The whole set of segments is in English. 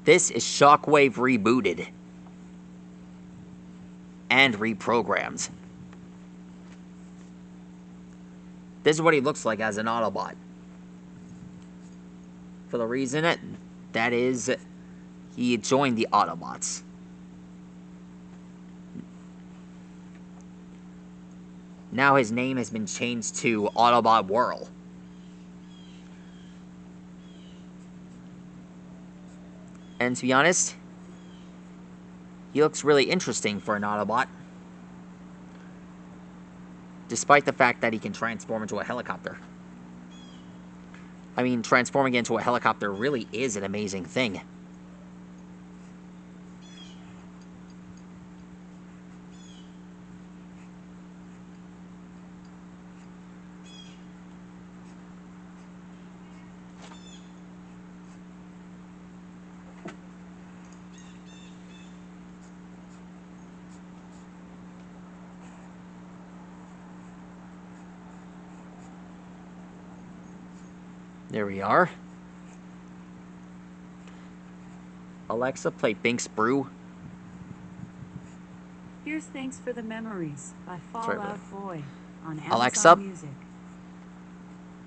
This is Shockwave rebooted and reprogrammed. This is what he looks like as an Autobot. For the reason that is, he joined the Autobots. Now his name has been changed to Autobot Whirl. And to be honest, he looks really interesting for an Autobot. Despite the fact that he can transform into a helicopter. I mean, transforming into a helicopter really is an amazing thing. There we are. Alexa, play Bink's Brew. Here's Thanks for the Memories by Fallout Boy on Amazon Alexa, Music.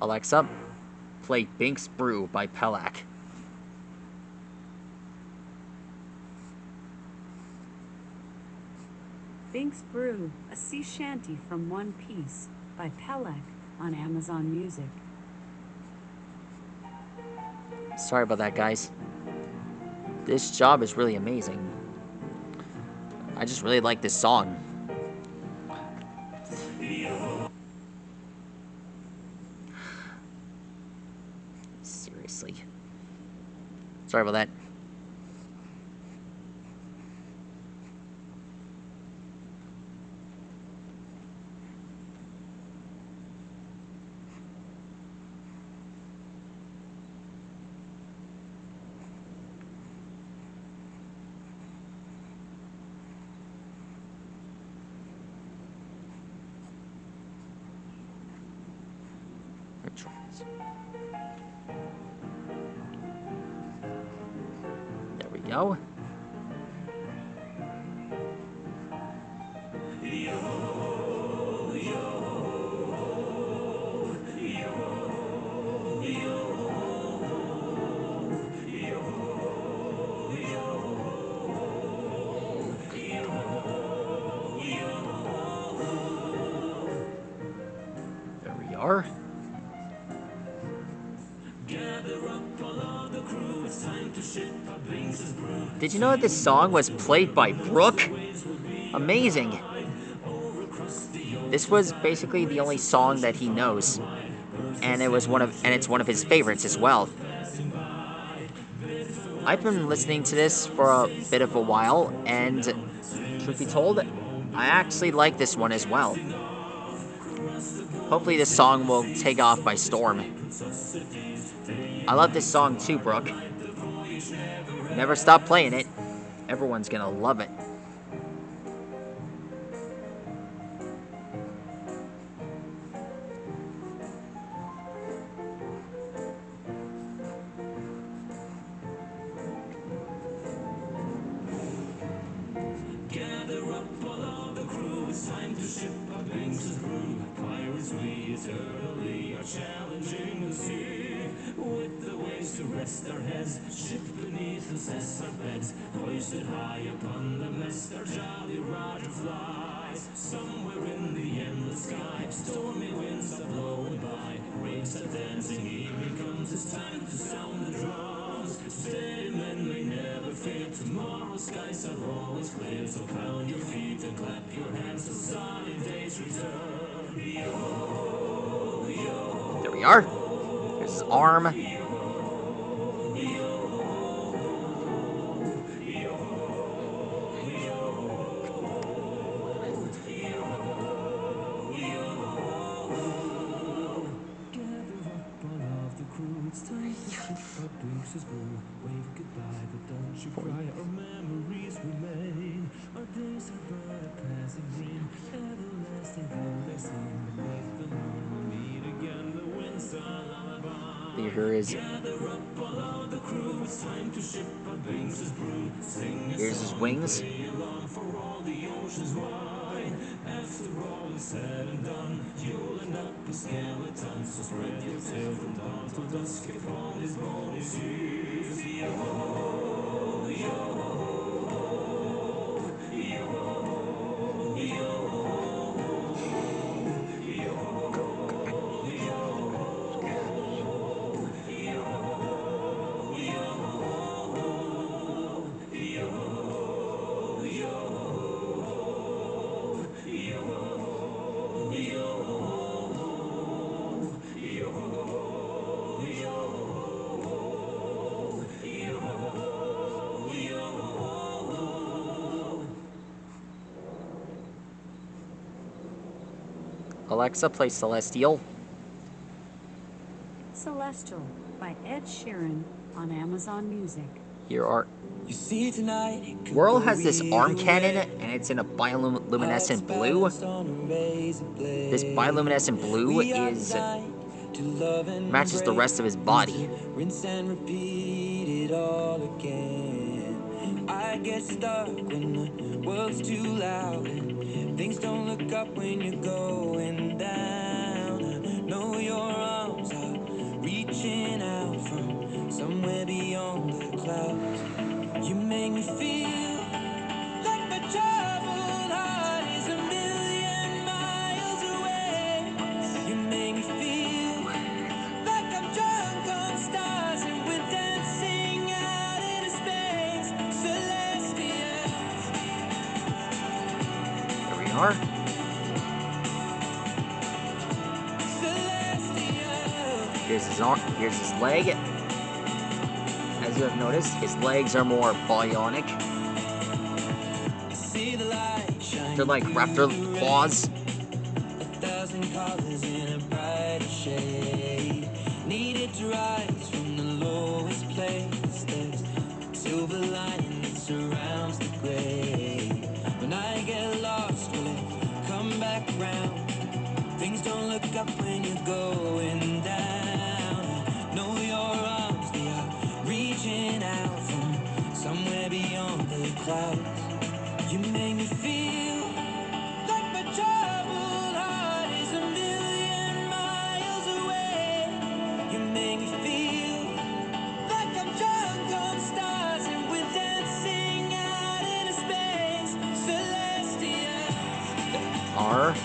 Alexa, play Bink's Brew by Pelak. Bink's Brew, a sea shanty from One Piece by Pelak on Amazon Music. Sorry about that, guys. This job is really amazing. I just really like this song. Seriously. Sorry about that. There we go. There we are. Did you know that this song was played by Brooke? Amazing. This was basically the only song that he knows, and it's one of his favorites as well. I've been listening to this for a bit of a while, and truth be told, I actually like this one as well. Hopefully this song will take off by storm. I love this song too, Brooke. Never stop playing it. Everyone's gonna love it. Gather up all of the crew, it's time to ship our Binks' brew. Pirates we eternally are challenging the sea. With the waves to rest our heads, ship beneath us as our beds. Hoisted high upon the mast, our jolly Roger flies. Somewhere in the endless sky, stormy winds are blowing by. Waves are dancing, evening comes, it's time to sound the drums. Steady men may never fail, tomorrow's skies are always clear. So pound your feet and clap your hands, the sunny days return. Yo, yo. There we are. Here's his arm. It's time to ship our Binks' brew. Wave goodbye, but don't you cry. Our memories remain. Our days are but a passing dream. Everlasting blue they seem. Beneath the moon we'll meet again. The winds are lullaby. Here is Here's his wings. Alexa, play Celestial. Celestial by Ed Sheeran on Amazon Music. Here are... You see tonight, Whirl has this arm cannon, and it's in a bioluminescent blue. This bioluminescent blue is... matches the rest of his body. Rinse and repeat it all again. I get stuck when the world's too loud and things don't look up when you're going down. I know your arms are reaching out from somewhere beyond the clouds. You make me feel like my troubled heart is a million miles away. You make me feel like I'm drunk on stars and we're dancing out into space. Celestial. There we are. Celestial. Here's his arm. Here's his leg. As you have noticed, his legs are more bionic. See the light shine. They're like raptor claws. 1,000 colors in a brighter shade. Needed to rise from the lowest place. There's silver lining that surrounds the gray. When I get lost, will it come back round? Things don't look up when you're going down. Know your arms, they are reaching out from somewhere beyond the clouds. You make me feel like my troubled heart is a million miles away. You make me feel like I'm drunk on stars and we're dancing out into space. Celestial. R.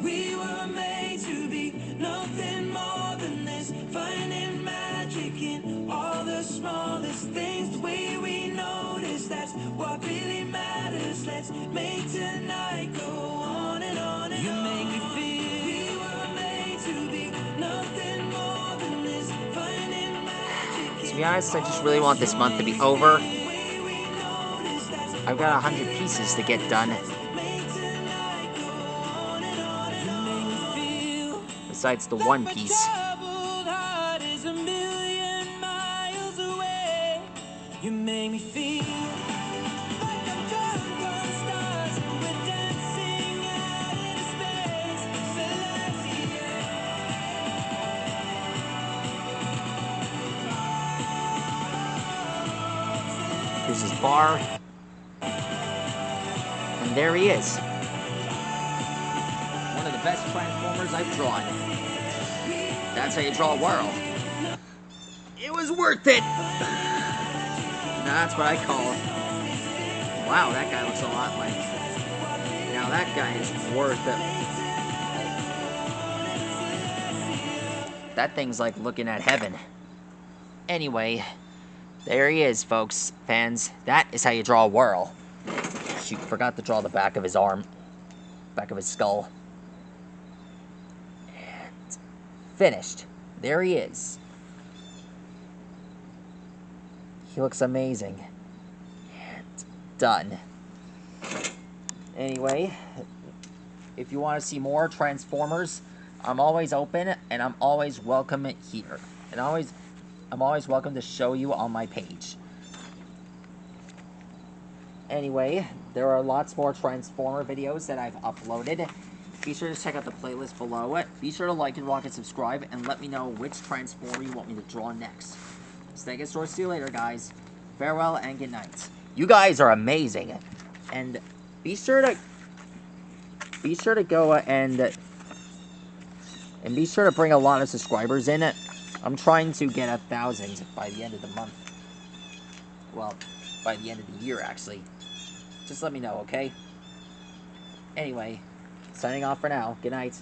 We were made to be nothing more than this, finding magic in all the smallest things. The way we notice, that's what really matters. Let's make tonight go on and on and on. You make me feel we were made to be nothing more than this, finding magic. To be honest, I just really want this month to be over. I've got 100 pieces to get done. Besides the one piece. You make me feel like I'm drunk on stars and we're dancing out into space. Celestial. Here's his bar. And there he is. One of the best Transformers I've drawn. That's how you draw a whirl. It was worth it! That's what I call it. Wow, that guy looks a lot like... Now that guy is worth it. That thing's like looking at heaven. Anyway, there he is, folks. Fans, that is how you draw a whirl. Shoot, forgot to draw the back of his arm. Back of his skull. And finished. There he is. He looks amazing. And done. Anyway, if you want to see more Transformers, I'm always open and I'm always welcome here. And I'm always welcome to show you on my page. Anyway, there are lots more Transformer videos that I've uploaded. Be sure to check out the playlist below. Be sure to like and rock and subscribe, and let me know which Transformer you want me to draw next. Snake and Store, see you later, guys. Farewell and good night. You guys are amazing, and be sure to go and be sure to bring a lot of subscribers in. I'm trying to get 1,000 by the end of the month. Well, by the end of the year, actually. Just let me know, okay? Anyway, signing off for now. Good night.